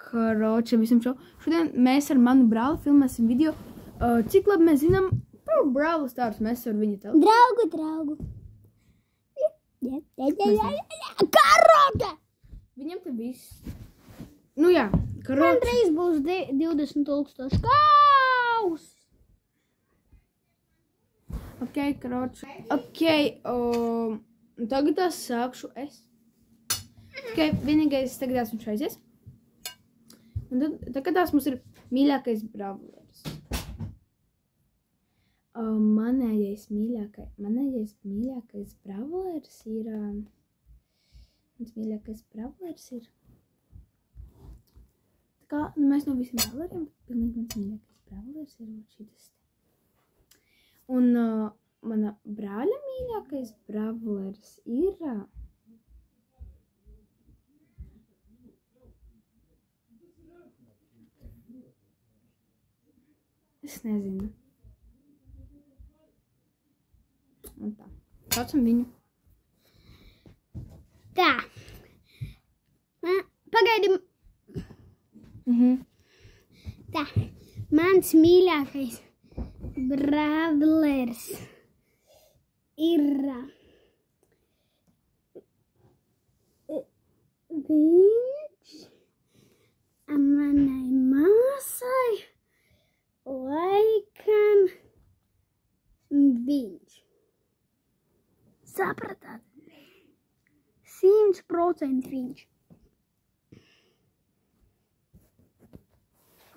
Karoče, visam šo. Šodien mēs ar manu brāli filmēsim video. Cik labi mēs zinām par Brawl Stars, mēs ar viņu telefonu. Draugu. Karote! Viņam te viss. Nu jā, karoče. Man reiz būs 20,000 kaus. Ok, karoče. Ok, tagad tās sākšu es. Ok, vienīgais tagad esmu šaizies. Un tagad tās mums ir mīļākais brawlers. Manējais mīļākais brawlers ir... Mans mīļākais brawlers ir... Tā kā mēs no visiem brawleriem, pilnīgi mans mīļākais brawlers ir šitas te. Un mana brāļa mīļākais brawlers ir... Es nezinu. Un tā. Saucam viņu. Tā. Pagaidi. Tā. Mans mīļākais brawlers ir viņš manai māsai laikam viņš. Sapratāt? 100% viņš.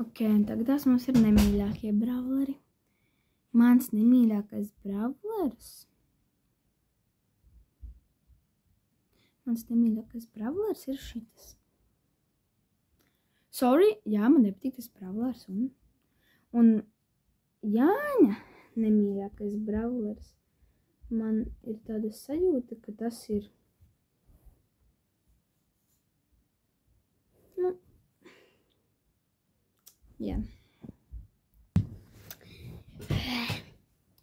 Ok, un tagad tās mums ir nemīļākie brawleri. Mans nemīļākais brawlers. Mans nemīļākais brawlers ir šitas. Sorry, jā, man nepatīk tas brawlers. Un Jāņa nemīļākais brawlers. Man ir tāda sajūta, ka tas ir... Nu, jā.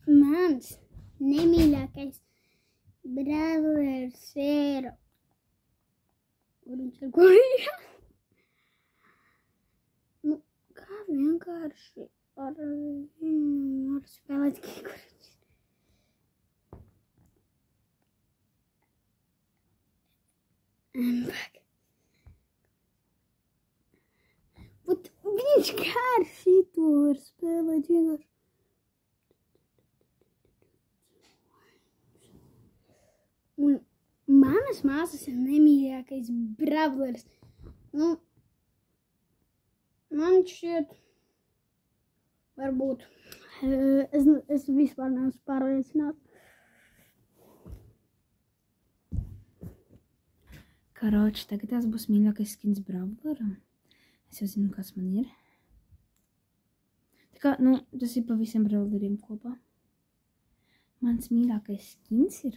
Mans nemīļākais brawlers ir... Kur viņš ir? Kur ir? Nu, kā vienkārši ar viņu var spēlēt kīkurīši. Viņš kā ar šito var spēlēt vienkārši. Un manas māsas ir nemīļākais brawlers. Nu, man šķiet, varbūt, es vispār neesmu pārliecināta. Karoči, tagad tās būs mīļākais skins brawleram. Es jau zinu, kas man ir. Tā kā, nu, tas ir pa visiem brawleriem kopā. Mans mīļākais skins ir...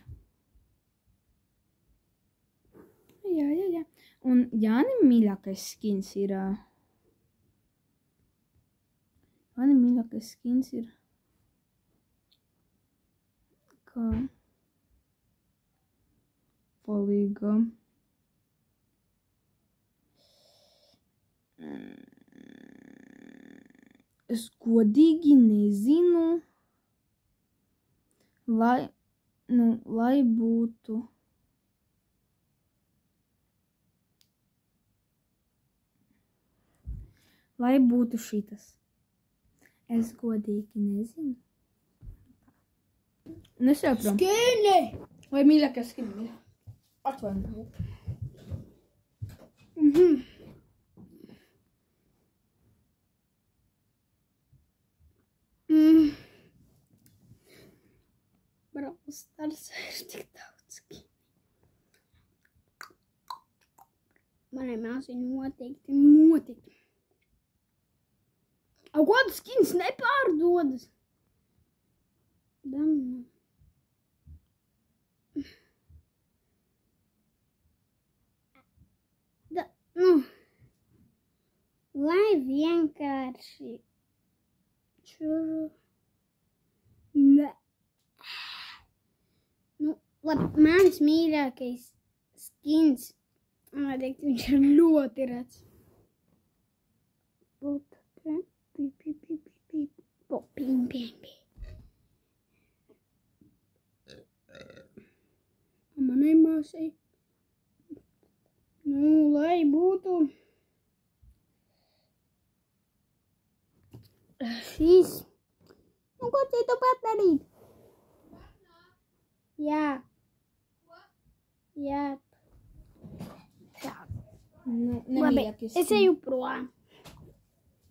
Jā. Un Jānim mīļākais skins ir... Jānim mīļākais skins ir... Kā... Palīga. Es godīgi nezinu, lai būtu... Lai būtu šitas. Es godīgi nezinu. Nesapram. Skini! Vai mīļākais skini? Atvainu. Brawl Stars ir tik daudz skini. Manai māsai noteikti. Au, kādu skins nepārdodas? Nu, lai vienkārši Ne. Nu, labi, mans mīļākais skins, man teikt, viņš ir ļoti rets. Manai māsai. Nu, lai būtu šīs. Nu, ko citu pat darīt? Jā. Jā. Tā. Nu, Labi, nemīļākie es eju prom.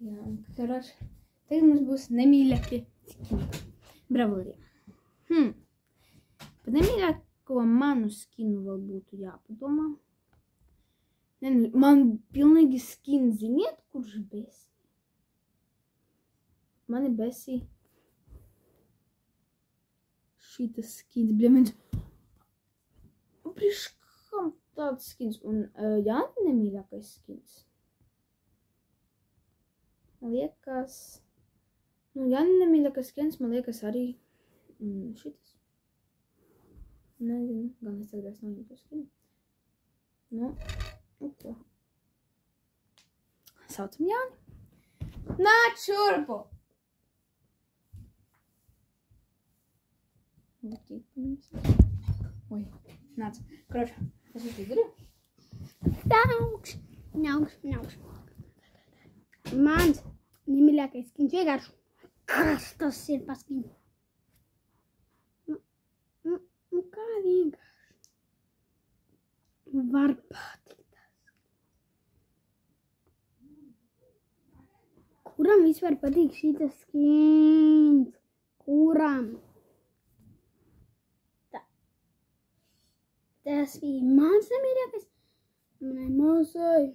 Jā, karoč. Tagad mums būs nemīļākie skini. Bravleriem. Par nemīļāko manu skinu vēl būtu jāpadomā. Man pilnīgi skini, ziniet, kurš besi? Mani besi šitas skins, bļamens. Priekškam tāds skins. Un Jāni nemīļākais skins. Man liekas, Jāni nemīļākais skins, man liekas arī šitas. Nezinu, gan es tagad nav viņu to skinu. Nu, ko? Saucam Jāni. Nāc šurpu! Oi, nāc. Kroč, es jūs izdarīju? Naukš. Mans nemīļākais skins vienkārši. Kas tas ir pa skinu? Nu kā vienkārši? Var patikt tas. Kuram vispār patīk šitas skins? Kuram? Tas bija mans nemīļākais. Manai māsai.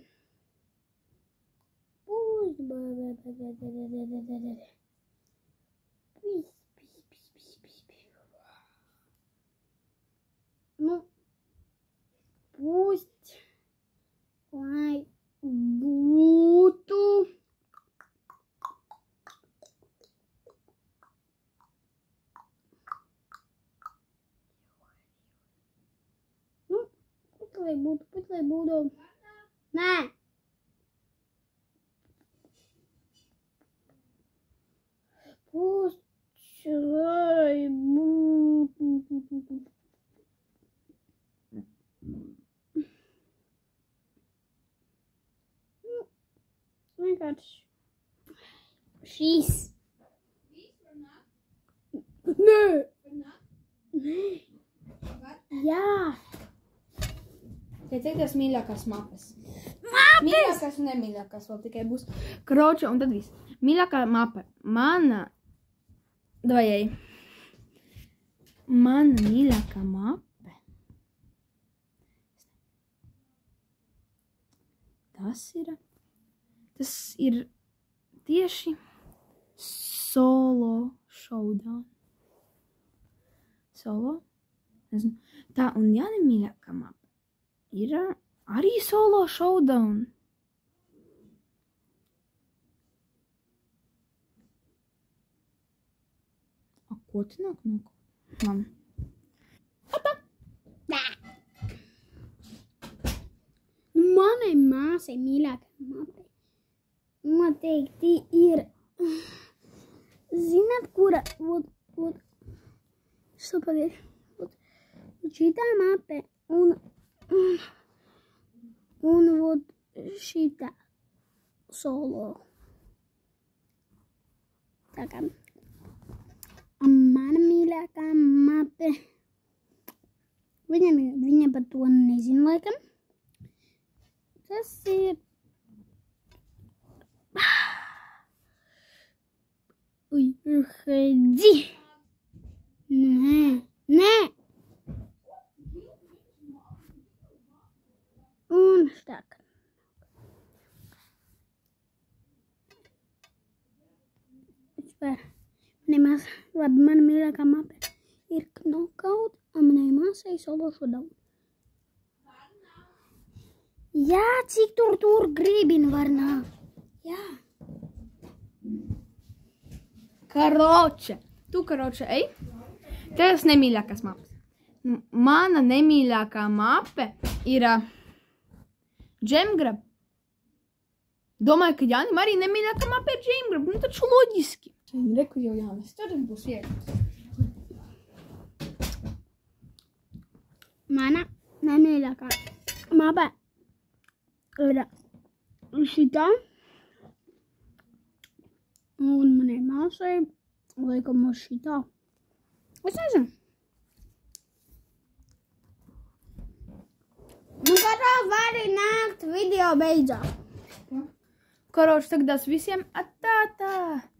Nu, pust, lai būtu. Put lai būtu. Nē. Pust, lai būtu. Vienkārši. Šīs. Nē. Jā. Ja teikties mīļākās mapes. Mīļākās un nemīļākās vēl tikai būs. Kroča un tad viss. Mīļākā mape. Mana mīļākā mape. Tas ir tieši Solo Showdown. Solo? Nezinu. Tā un Jāni mīļākā mape ir arī Solo Showdown. A, ko te nāk no kaut? Man. Manai māsai mīļākā mape noteikti ir. Zināt, kura? Pagaid. Šitā mape un vot šitā Solo. Tā kā mana mīļākā mape. Viņa par to nezinu laikam. Tas ir. Uходи. Nē. Un так. Mana mīļākā mape ir Knockout, un manai māsai Solo Showdown. Jā, cik tur gribi var nākt. Jā. Karoče. Tu, karoče, ej. Tas nemīļākās mapes. Mana nemīļākā mape ir Gemgrab. Domāju, ka Jānim arī nemīļākā māte ir Dreamgrab. Nu, taču loģiski. Reku jau Jānis. Tur būs viegli. Mana nemīļākā māte ir šitā. Un manai māsai laikam uz šitā. Es nezinu. Nu, katrā vari nākt video beidzās. Karoči, tagad visiem atā.